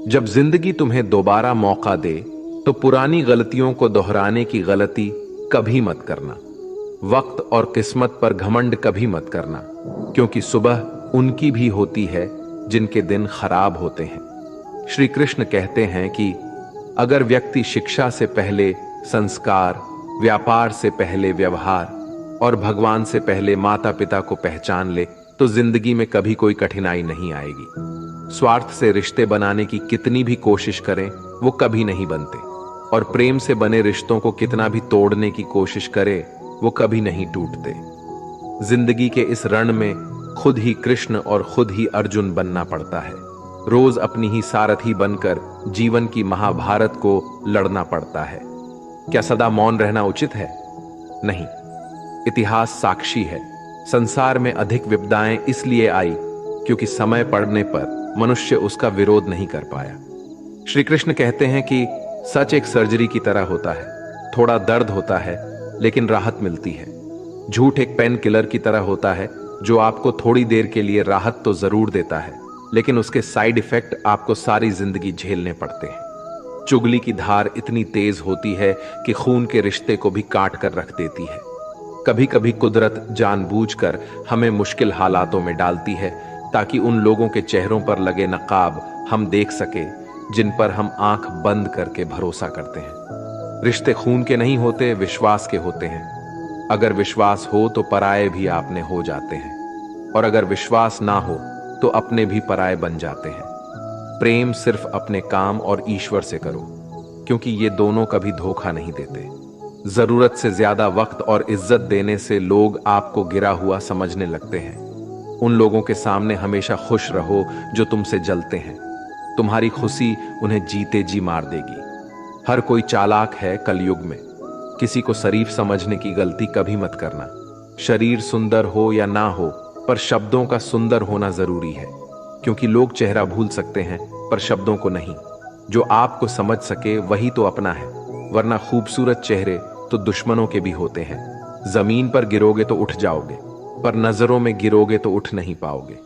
जब जिंदगी तुम्हें दोबारा मौका दे तो पुरानी गलतियों को दोहराने की गलती कभी मत करना। वक्त और किस्मत पर घमंड कभी मत करना, क्योंकि सुबह उनकी भी होती है जिनके दिन खराब होते हैं। श्री कृष्ण कहते हैं कि अगर व्यक्ति शिक्षा से पहले संस्कार, व्यापार से पहले व्यवहार और भगवान से पहले माता पिता को पहचान ले तो जिंदगी में कभी कोई कठिनाई नहीं आएगी। स्वार्थ से रिश्ते बनाने की कितनी भी कोशिश करें वो कभी नहीं बनते, और प्रेम से बने रिश्तों को कितना भी तोड़ने की कोशिश करे वो कभी नहीं टूटते। जिंदगी के इस रण में खुद ही कृष्ण और खुद ही अर्जुन बनना पड़ता है। रोज अपनी ही सारथी बनकर जीवन की महाभारत को लड़ना पड़ता है। क्या सदा मौन रहना उचित है? नहीं। इतिहास साक्षी है, संसार में अधिक विपदाएं इसलिए आई क्योंकि समय पड़ने पर मनुष्य उसका विरोध नहीं कर पाया। श्री कृष्ण कहते हैं कि सच एक सर्जरी की तरह होता है, थोड़ा दर्द होता है लेकिन राहत मिलती है। झूठ एक पेन किलर की तरह होता है जो आपको थोड़ी देर के लिए राहत तो जरूर देता है, लेकिन उसके साइड इफेक्ट आपको सारी जिंदगी झेलने पड़ते हैं। चुगली की धार इतनी तेज होती है कि खून के रिश्ते को भी काट कर रख देती है। कभी कभी कुदरत जानबूझकर हमें मुश्किल हालातों में डालती है ताकि उन लोगों के चेहरों पर लगे नकाब हम देख सके जिन पर हम आंख बंद करके भरोसा करते हैं। रिश्ते खून के नहीं होते, विश्वास के होते हैं। अगर विश्वास हो तो पराये भी आपने हो जाते हैं, और अगर विश्वास ना हो तो अपने भी पराये बन जाते हैं। प्रेम सिर्फ अपने काम और ईश्वर से करो, क्योंकि ये दोनों कभी धोखा नहीं देते। जरूरत से ज्यादा वक्त और इज्जत देने से लोग आपको गिरा हुआ समझने लगते हैं। उन लोगों के सामने हमेशा खुश रहो जो तुमसे जलते हैं। तुम्हारी खुशी उन्हें जीते जी मार देगी। हर कोई चालाक है कलयुग में। किसी को शरीफ समझने की गलती कभी मत करना। शरीर सुंदर हो या ना हो, पर शब्दों का सुंदर होना जरूरी है, क्योंकि लोग चेहरा भूल सकते हैं पर शब्दों को नहीं। जो आपको समझ सके वही तो अपना है, वरना खूबसूरत चेहरे तो दुश्मनों के भी होते हैं। जमीन पर गिरोगे तो उठ जाओगे, पर नजरों में गिरोगे तो उठ नहीं पाओगे।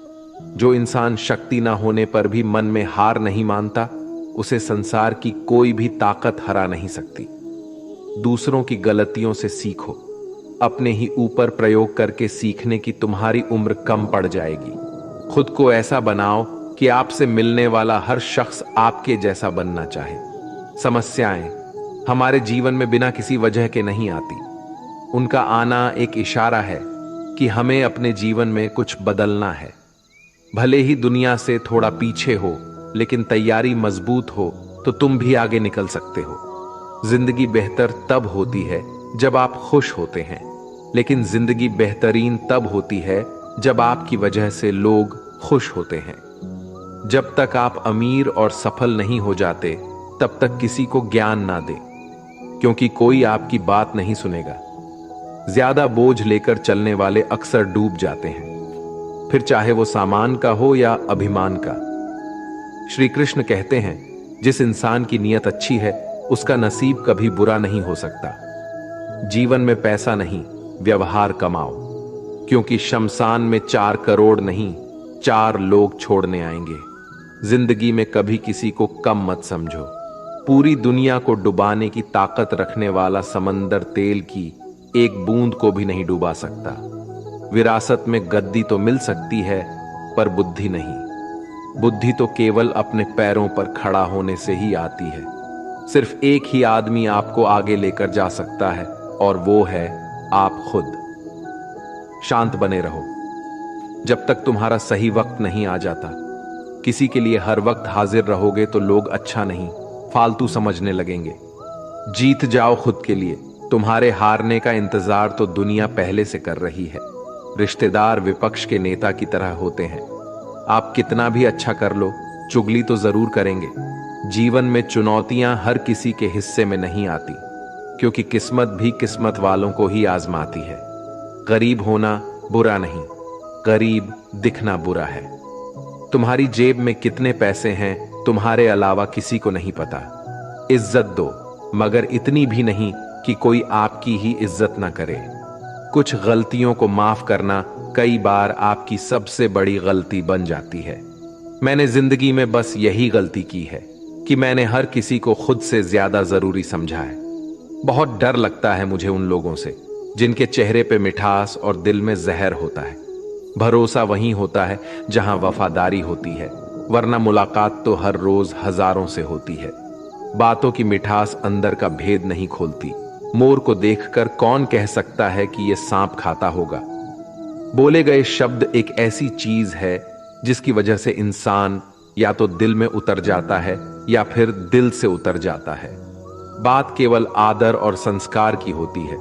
जो इंसान शक्ति ना होने पर भी मन में हार नहीं मानता, उसे संसार की कोई भी ताकत हरा नहीं सकती। दूसरों की गलतियों से सीखो, अपने ही ऊपर प्रयोग करके सीखने की तुम्हारी उम्र कम पड़ जाएगी। खुद को ऐसा बनाओ कि आपसे मिलने वाला हर शख्स आपके जैसा बनना चाहे। समस्याएं हमारे जीवन में बिना किसी वजह के नहीं आती। उनका आना एक इशारा है कि हमें अपने जीवन में कुछ बदलना है। भले ही दुनिया से थोड़ा पीछे हो, लेकिन तैयारी मजबूत हो तो तुम भी आगे निकल सकते हो। जिंदगी बेहतर तब होती है जब आप खुश होते हैं, लेकिन जिंदगी बेहतरीन तब होती है जब आपकी वजह से लोग खुश होते हैं। जब तक आप अमीर और सफल नहीं हो जाते, तब तक किसी को ज्ञान ना दें, क्योंकि कोई आपकी बात नहीं सुनेगा। ज्यादा बोझ लेकर चलने वाले अक्सर डूब जाते हैं, फिर चाहे वो सामान का हो या अभिमान का। श्री कृष्ण कहते हैं, जिस इंसान की नीयत अच्छी है उसका नसीब कभी बुरा नहीं हो सकता। जीवन में पैसा नहीं, व्यवहार कमाओ, क्योंकि शमशान में 4 करोड़ नहीं 4 लोग छोड़ने आएंगे। जिंदगी में कभी किसी को कम मत समझो। पूरी दुनिया को डुबाने की ताकत रखने वाला समंदर तेल की एक बूंद को भी नहीं डुबा सकता। विरासत में गद्दी तो मिल सकती है, पर बुद्धि नहीं। बुद्धि तो केवल अपने पैरों पर खड़ा होने से ही आती है। सिर्फ एक ही आदमी आपको आगे लेकर जा सकता है, और वो है आप खुद। शांत बने रहो जब तक तुम्हारा सही वक्त नहीं आ जाता। किसी के लिए हर वक्त हाजिर रहोगे तो लोग अच्छा नहीं, फालतू समझने लगेंगे। जीत जाओ खुद के लिए। तुम्हारे हारने का इंतजार तो दुनिया पहले से कर रही है। रिश्तेदार विपक्ष के नेता की तरह होते हैं। आप कितना भी अच्छा कर लो, चुगली तो जरूर करेंगे। जीवन में चुनौतियां हर किसी के हिस्से में नहीं आती, क्योंकि किस्मत भी किस्मत वालों को ही आजमाती है। गरीब होना बुरा नहीं, गरीब दिखना बुरा है। तुम्हारी जेब में कितने पैसे हैं तुम्हारे अलावा किसी को नहीं पता। इज्जत दो, मगर इतनी भी नहीं कि कोई आपकी ही इज्जत ना करे। कुछ गलतियों को माफ करना कई बार आपकी सबसे बड़ी गलती बन जाती है। मैंने जिंदगी में बस यही गलती की है कि मैंने हर किसी को खुद से ज्यादा जरूरी समझा है। बहुत डर लगता है मुझे उन लोगों से जिनके चेहरे पे मिठास और दिल में जहर होता है। भरोसा वहीं होता है जहां वफादारी होती है, वरना मुलाकात तो हर रोज हजारों से होती है। बातों की मिठास अंदर का भेद नहीं खोलती। मोर को देखकर कौन कह सकता है कि यह सांप खाता होगा। बोले गए शब्द एक ऐसी चीज है जिसकी वजह से इंसान या तो दिल में उतर जाता है या फिर दिल से उतर जाता है। बात केवल आदर और संस्कार की होती है,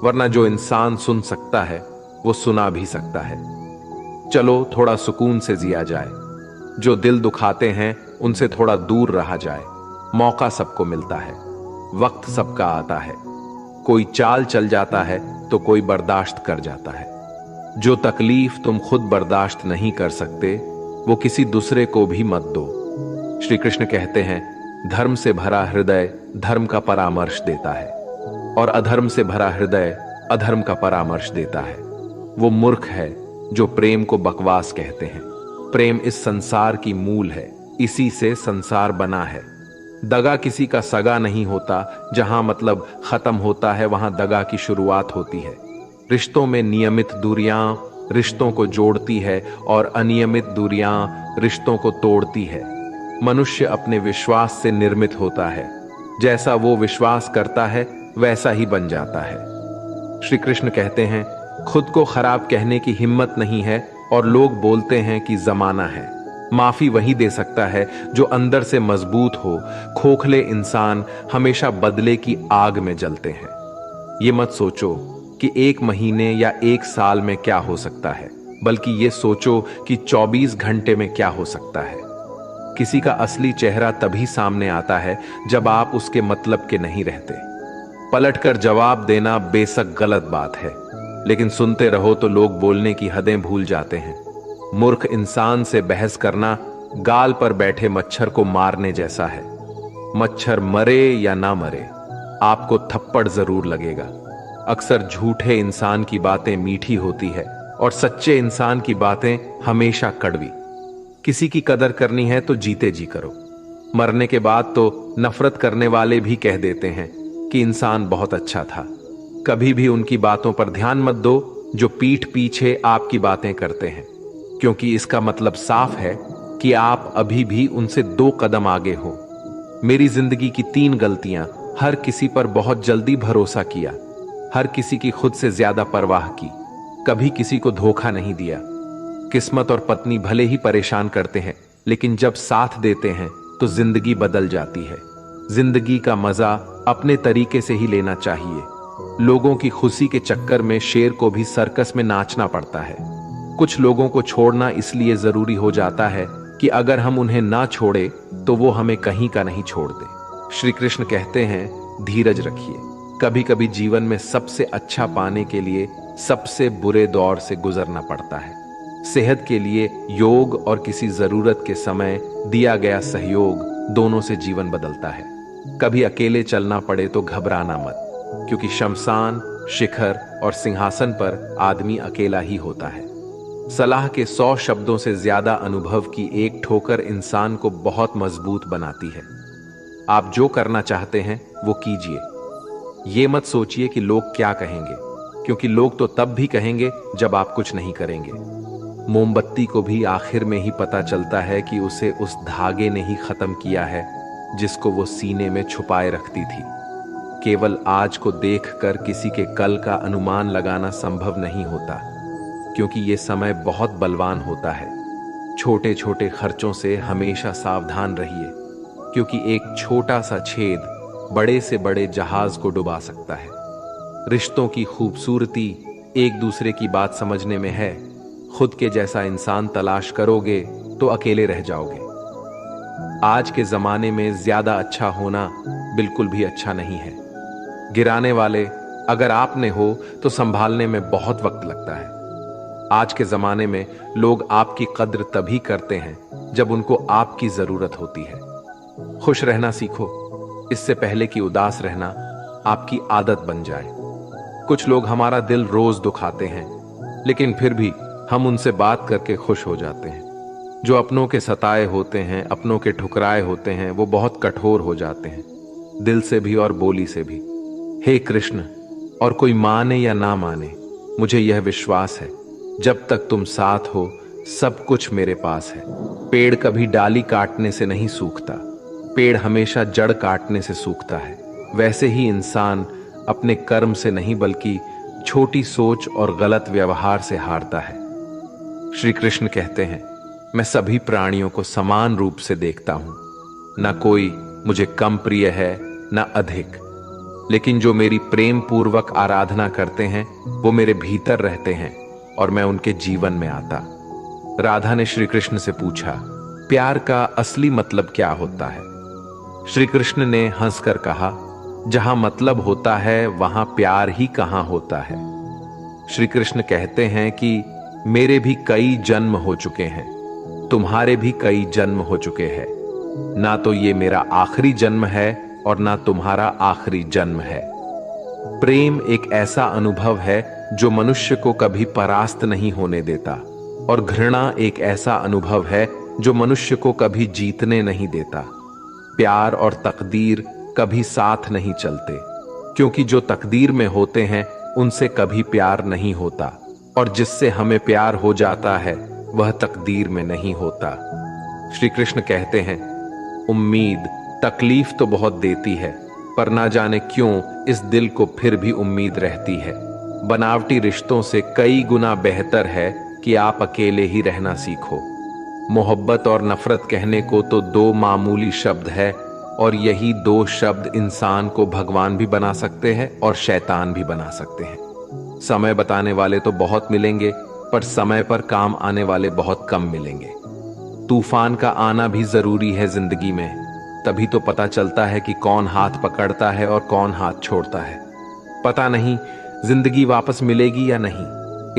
वरना जो इंसान सुन सकता है वो सुना भी सकता है। चलो थोड़ा सुकून से जिया जाए। जो दिल दुखाते हैं उनसे थोड़ा दूर रहा जाए। मौका सबको मिलता है, वक्त सबका आता है। कोई चाल चल जाता है तो कोई बर्दाश्त कर जाता है। जो तकलीफ तुम खुद बर्दाश्त नहीं कर सकते वो किसी दूसरे को भी मत दो। श्री कृष्ण कहते हैं, धर्म से भरा हृदय धर्म का परामर्श देता है और अधर्म से भरा हृदय अधर्म का परामर्श देता है। वो मूर्ख है जो प्रेम को बकवास कहते हैं। प्रेम इस संसार की मूल है, इसी से संसार बना है। दगा किसी का सगा नहीं होता। जहां मतलब खत्म होता है वहां दगा की शुरुआत होती है। रिश्तों में नियमित दूरियां रिश्तों को जोड़ती है और अनियमित दूरियां रिश्तों को तोड़ती है। मनुष्य अपने विश्वास से निर्मित होता है। जैसा वो विश्वास करता है वैसा ही बन जाता है। श्री कृष्ण कहते हैं, खुद को खराब कहने की हिम्मत नहीं है और लोग बोलते हैं कि जमाना है। माफी वही दे सकता है जो अंदर से मजबूत हो। खोखले इंसान हमेशा बदले की आग में जलते हैं। ये मत सोचो कि 1 महीने या 1 साल में क्या हो सकता है, बल्कि ये सोचो कि 24 घंटे में क्या हो सकता है। किसी का असली चेहरा तभी सामने आता है जब आप उसके मतलब के नहीं रहते। पलटकर जवाब देना बेशक गलत बात है, लेकिन सुनते रहो तो लोग बोलने की हदें भूल जाते हैं। मूर्ख इंसान से बहस करना गाल पर बैठे मच्छर को मारने जैसा है। मच्छर मरे या ना मरे, आपको थप्पड़ जरूर लगेगा। अक्सर झूठे इंसान की बातें मीठी होती है और सच्चे इंसान की बातें हमेशा कड़वी। किसी की कदर करनी है तो जीते जी करो। मरने के बाद तो नफरत करने वाले भी कह देते हैं कि इंसान बहुत अच्छा था। कभी भी उनकी बातों पर ध्यान मत दो जो पीठ पीछे आपकी बातें करते हैं, क्योंकि इसका मतलब साफ है कि आप अभी भी उनसे 2 कदम आगे हो। मेरी जिंदगी की 3 गलतियां: हर किसी पर बहुत जल्दी भरोसा किया, हर किसी की खुद से ज्यादा परवाह की, कभी किसी को धोखा नहीं दिया। किस्मत और पत्नी भले ही परेशान करते हैं, लेकिन जब साथ देते हैं तो जिंदगी बदल जाती है। जिंदगी का मजा अपने तरीके से ही लेना चाहिए। लोगों की खुशी के चक्कर में शेर को भी सर्कस में नाचना पड़ता है। कुछ लोगों को छोड़ना इसलिए जरूरी हो जाता है कि अगर हम उन्हें ना छोड़े तो वो हमें कहीं का नहीं छोड़ दे। श्री कृष्ण कहते हैं, धीरज रखिए। कभी कभी जीवन में सबसे अच्छा पाने के लिए सबसे बुरे दौर से गुजरना पड़ता है। सेहत के लिए योग और किसी जरूरत के समय दिया गया सहयोग दोनों से जीवन बदलता है। कभी अकेले चलना पड़े तो घबराना मत, क्योंकि शमशान, शिखर और सिंहासन पर आदमी अकेला ही होता है। सलाह के 100 शब्दों से ज्यादा अनुभव की एक ठोकर इंसान को बहुत मजबूत बनाती है। आप जो करना चाहते हैं वो कीजिए। ये मत सोचिए कि लोग क्या कहेंगे, क्योंकि लोग तो तब भी कहेंगे जब आप कुछ नहीं करेंगे। मोमबत्ती को भी आखिर में ही पता चलता है कि उसे उस धागे ने ही खत्म किया है जिसको वो सीने में छुपाए रखती थी। केवल आज को देखकर किसी के कल का अनुमान लगाना संभव नहीं होता, क्योंकि ये समय बहुत बलवान होता है। छोटे छोटे खर्चों से हमेशा सावधान रहिए, क्योंकि एक छोटा सा छेद बड़े से बड़े जहाज को डुबा सकता है। रिश्तों की खूबसूरती एक दूसरे की बात समझने में है। खुद के जैसा इंसान तलाश करोगे तो अकेले रह जाओगे। आज के जमाने में ज्यादा अच्छा होना बिल्कुल भी अच्छा नहीं है। गिराने वाले अगर आपने हो तो संभालने में बहुत वक्त लगता है। आज के जमाने में लोग आपकी कद्र तभी करते हैं जब उनको आपकी जरूरत होती है। खुश रहना सीखो, इससे पहले कि उदास रहना आपकी आदत बन जाए। कुछ लोग हमारा दिल रोज दुखाते हैं, लेकिन फिर भी हम उनसे बात करके खुश हो जाते हैं। जो अपनों के सताए होते हैं, अपनों के ठुकराए होते हैं, वो बहुत कठोर हो जाते हैं, दिल से भी और बोली से भी। हे कृष्ण, और कोई माने या ना माने, मुझे यह विश्वास है, जब तक तुम साथ हो सब कुछ मेरे पास है। पेड़ कभी डाली काटने से नहीं सूखता, पेड़ हमेशा जड़ काटने से सूखता है। वैसे ही इंसान अपने कर्म से नहीं बल्कि छोटी सोच और गलत व्यवहार से हारता है। श्री कृष्ण कहते हैं, मैं सभी प्राणियों को समान रूप से देखता हूं, ना कोई मुझे कम प्रिय है ना अधिक, लेकिन जो मेरी प्रेम पूर्वक आराधना करते हैं वो मेरे भीतर रहते हैं और मैं उनके जीवन में आता। राधा ने श्री कृष्ण से पूछा, प्यार का असली मतलब क्या होता है? श्री कृष्ण ने हंसकर कहा, जहां मतलब होता है वहां प्यार ही कहां होता है। श्री कृष्ण कहते हैं कि मेरे भी कई जन्म हो चुके हैं, तुम्हारे भी कई जन्म हो चुके हैं, ना तो ये मेरा आखिरी जन्म है और ना तुम्हारा आखिरी जन्म है। प्रेम एक ऐसा अनुभव है जो मनुष्य को कभी परास्त नहीं होने देता, और घृणा एक ऐसा अनुभव है जो मनुष्य को कभी जीतने नहीं देता। प्यार और तकदीर कभी साथ नहीं चलते, क्योंकि जो तकदीर में होते हैं उनसे कभी प्यार नहीं होता, और जिससे हमें प्यार हो जाता है वह तकदीर में नहीं होता। श्री कृष्ण कहते हैं, उम्मीद तकलीफ तो बहुत देती है, पर ना जाने क्यों इस दिल को फिर भी उम्मीद रहती है। बनावटी रिश्तों से कई गुना बेहतर है कि आप अकेले ही रहना सीखो। मोहब्बत और नफरत कहने को तो दो मामूली शब्द है, और यही दो शब्द इंसान को भगवान भी बना सकते हैं और शैतान भी बना सकते हैं। समय बताने वाले तो बहुत मिलेंगे, पर समय पर काम आने वाले बहुत कम मिलेंगे। तूफान का आना भी जरूरी है जिंदगी में, तभी तो पता चलता है कि कौन हाथ पकड़ता है और कौन हाथ छोड़ता है। पता नहीं जिंदगी वापस मिलेगी या नहीं,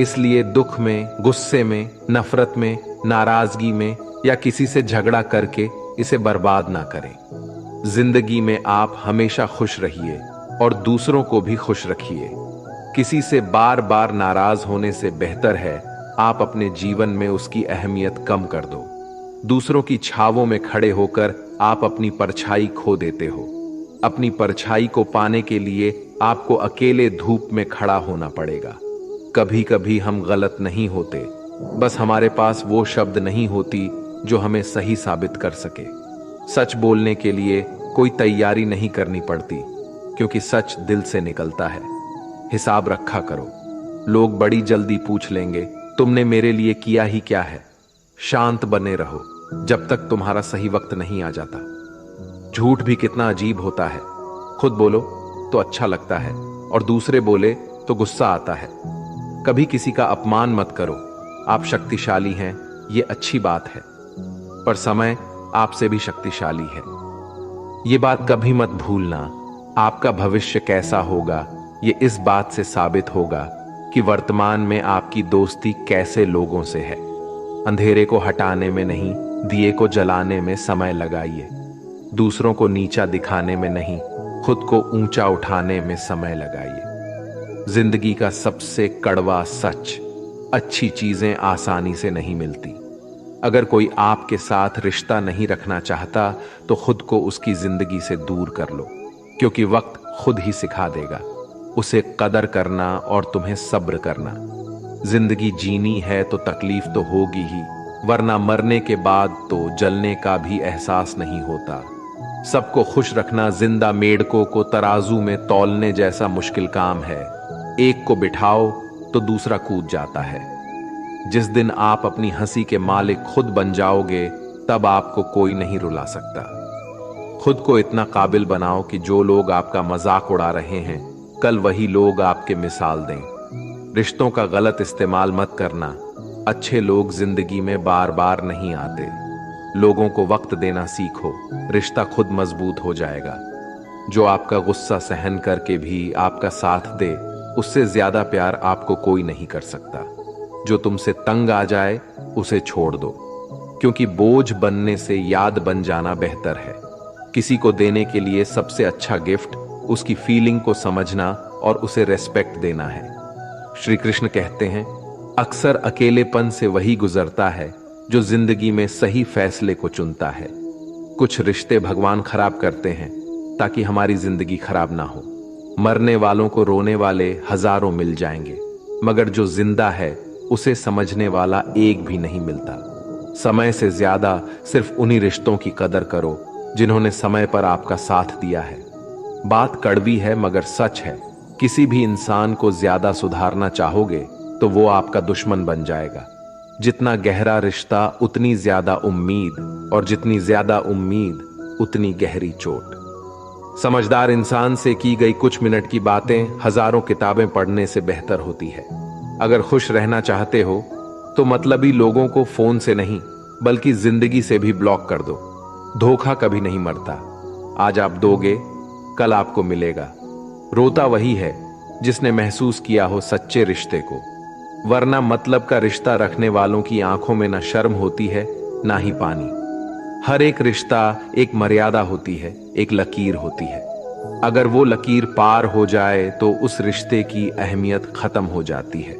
इसलिए दुख में, गुस्से में, नफरत में, नाराजगी में या किसी से झगड़ा करके इसे बर्बाद ना करें। जिंदगी में आप हमेशा खुश रहिए और दूसरों को भी खुश रखिए। किसी से बार बार नाराज होने से बेहतर है आप अपने जीवन में उसकी अहमियत कम कर दो। दूसरों की छावों में खड़े होकर आप अपनी परछाई खो देते हो। अपनी परछाई को पाने के लिए आपको अकेले धूप में खड़ा होना पड़ेगा। कभी कभी हम गलत नहीं होते, बस हमारे पास वो शब्द नहीं होती जो हमें सही साबित कर सके। सच बोलने के लिए कोई तैयारी नहीं करनी पड़ती, क्योंकि सच दिल से निकलता है। हिसाब रखा करो, लोग बड़ी जल्दी पूछ लेंगे तुमने मेरे लिए किया ही क्या है। शांत बने रहो जब तक तुम्हारा सही वक्त नहीं आ जाता। झूठ भी कितना अजीब होता है, खुद बोलो तो अच्छा लगता है और दूसरे बोले तो गुस्सा आता है। कभी किसी का अपमान मत करो, आप शक्तिशाली हैं ये अच्छी बात है, पर समय आपसे भी शक्तिशाली है। ये बात कभी मत भूलना, आपका भविष्य कैसा होगा ये इस बात से साबित होगा कि वर्तमान में आपकी दोस्ती कैसे लोगों से है। अंधेरे को हटाने में नहीं, दिए को जलाने में समय लगाइए। दूसरों को नीचा दिखाने में नहीं, खुद को ऊंचा उठाने में समय लगाइए। जिंदगी का सबसे कड़वा सच, अच्छी चीजें आसानी से नहीं मिलती। अगर कोई आपके साथ रिश्ता नहीं रखना चाहता तो खुद को उसकी जिंदगी से दूर कर लो, क्योंकि वक्त खुद ही सिखा देगा उसे कदर करना और तुम्हें सब्र करना। जिंदगी जीनी है तो तकलीफ तो होगी ही, वरना मरने के बाद तो जलने का भी एहसास नहीं होता। सबको खुश रखना जिंदा मेढकों को तराजू में तौलने जैसा मुश्किल काम है। एक को बिठाओ तो दूसरा कूद जाता है। जिस दिन आप अपनी हंसी के मालिक खुद बन जाओगे, तब आपको कोई नहीं रुला सकता। खुद को इतना काबिल बनाओ कि जो लोग आपका मजाक उड़ा रहे हैं, कल वही लोग आपके मिसाल दें। रिश्तों का गलत इस्तेमाल मत करना। अच्छे लोग जिंदगी में बार बार नहीं आते। लोगों को वक्त देना सीखो, रिश्ता खुद मजबूत हो जाएगा। जो आपका गुस्सा सहन करके भी आपका साथ दे, उससे ज्यादा प्यार आपको कोई नहीं कर सकता। जो तुमसे तंग आ जाए उसे छोड़ दो, क्योंकि बोझ बनने से याद बन जाना बेहतर है। किसी को देने के लिए सबसे अच्छा गिफ्ट उसकी फीलिंग को समझना और उसे रेस्पेक्ट देना है। श्री कृष्ण कहते हैं, अक्सर अकेलेपन से वही गुजरता है जो जिंदगी में सही फैसले को चुनता है। कुछ रिश्ते भगवान खराब करते हैं ताकि हमारी जिंदगी खराब ना हो। मरने वालों को रोने वाले हजारों मिल जाएंगे, मगर जो जिंदा है उसे समझने वाला एक भी नहीं मिलता। समय से ज्यादा सिर्फ उन्हीं रिश्तों की कदर करो जिन्होंने समय पर आपका साथ दिया है। बात कड़वी है मगर सच है, किसी भी इंसान को ज्यादा सुधारना चाहोगे तो वो आपका दुश्मन बन जाएगा। जितना गहरा रिश्ता उतनी ज्यादा उम्मीद, और जितनी ज्यादा उम्मीद उतनी गहरी चोट। समझदार इंसान से की गई कुछ मिनट की बातें हजारों किताबें पढ़ने से बेहतर होती है। अगर खुश रहना चाहते हो तो मतलबी लोगों को फोन से नहीं बल्कि जिंदगी से भी ब्लॉक कर दो। धोखा कभी नहीं मरता, आज आप दोगे कल आपको मिलेगा। रोता वही है जिसने महसूस किया हो सच्चे रिश्ते को, वरना मतलब का रिश्ता रखने वालों की आंखों में ना शर्म होती है ना ही पानी। हर एक रिश्ता एक मर्यादा होती है, एक लकीर होती है। अगर वो लकीर पार हो जाए तो उस रिश्ते की अहमियत खत्म हो जाती है।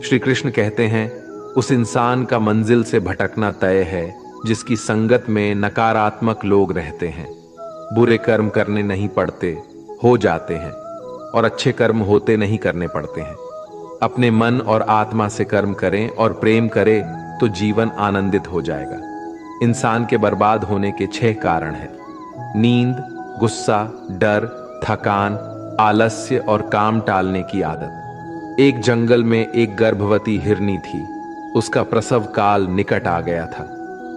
श्री कृष्ण कहते हैं, उस इंसान का मंजिल से भटकना तय है जिसकी संगत में नकारात्मक लोग रहते हैं। बुरे कर्म करने नहीं पड़ते, हो जाते हैं, और अच्छे कर्म होते नहीं करने पड़ते हैं। अपने मन और आत्मा से कर्म करें और प्रेम करें तो जीवन आनंदित हो जाएगा। इंसान के बर्बाद होने के 6 कारण हैं: नींद, गुस्सा, डर, थकान, आलस्य और काम टालने की आदत। एक जंगल में एक गर्भवती हिरनी थी। उसका प्रसव काल निकट आ गया था।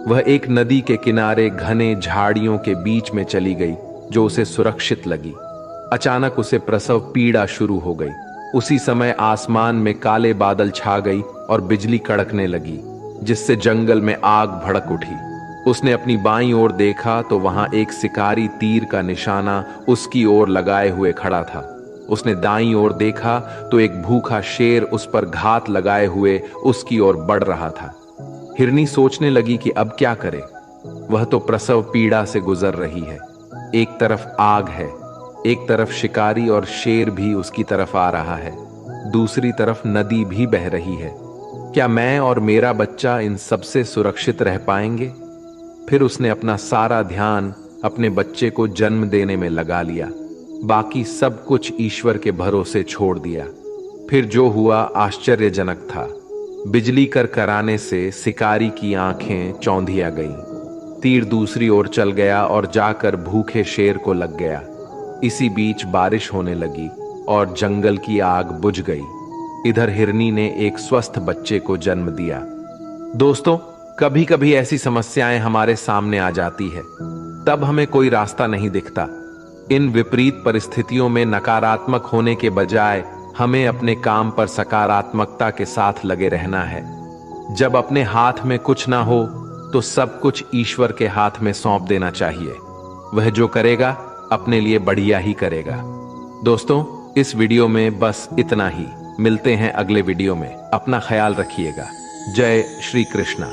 वह एक नदी के किनारे घने झाड़ियों के बीच में चली गई जो उसे सुरक्षित लगी। अचानक उसे प्रसव पीड़ा शुरू हो गई। उसी समय आसमान में काले बादल छा गई और बिजली कड़कने लगी, जिससे जंगल में आग भड़क उठी। उसने अपनी बाईं ओर देखा तो वहां एक शिकारी तीर का निशाना उसकी ओर लगाए हुए खड़ा था। उसने दाईं ओर देखा तो एक भूखा शेर उस पर घात लगाए हुए उसकी ओर बढ़ रहा था। हिरनी सोचने लगी कि अब क्या करे। वह तो प्रसव पीड़ा से गुजर रही है। एक तरफ आग है, एक तरफ शिकारी और शेर भी उसकी तरफ आ रहा है, दूसरी तरफ नदी भी बह रही है। क्या मैं और मेरा बच्चा इन सबसे सुरक्षित रह पाएंगे? फिर उसने अपना सारा ध्यान अपने बच्चे को जन्म देने में लगा लिया। बाकी सब कुछ ईश्वर के भरोसे छोड़ दिया। फिर जो हुआ आश्चर्यजनक था। बिजली कराने से शिकारी की आंखें चौंधिया गईं। तीर दूसरी ओर चल गया और जाकर भूखे शेर को लग गया। इसी बीच बारिश होने लगी और जंगल की आग बुझ गई। इधर हिरनी ने एक स्वस्थ बच्चे को जन्म दिया। दोस्तों, कभी कभी ऐसी समस्याएं हमारे सामने आ जाती है, तब हमें कोई रास्ता नहीं दिखता। इन विपरीत परिस्थितियों में नकारात्मक होने के बजाय हमें अपने काम पर सकारात्मकता के साथ लगे रहना है। जब अपने हाथ में कुछ ना हो तो सब कुछ ईश्वर के हाथ में सौंप देना चाहिए। वह जो करेगा अपने लिए बढ़िया ही करेगा। दोस्तों, इस वीडियो में बस इतना ही। मिलते हैं अगले वीडियो में। अपना ख्याल रखिएगा। जय श्री कृष्णा।